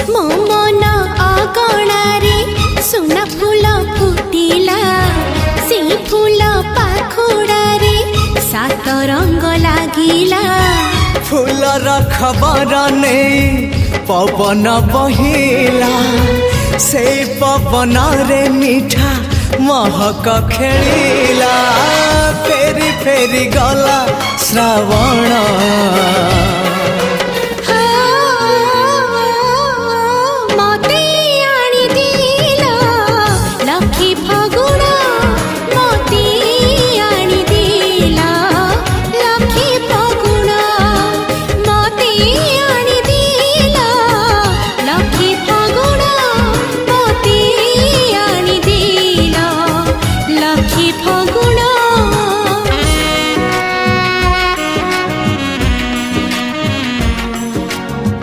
मो मन अगणारे सुना फूल फुटिला से फूल पाखुड़ारे सात रंग लागिला फूलर खबर नहीं पवन बहिला से पवन रे मीठा महक खेलिला फेरी फेरी गला श्रावण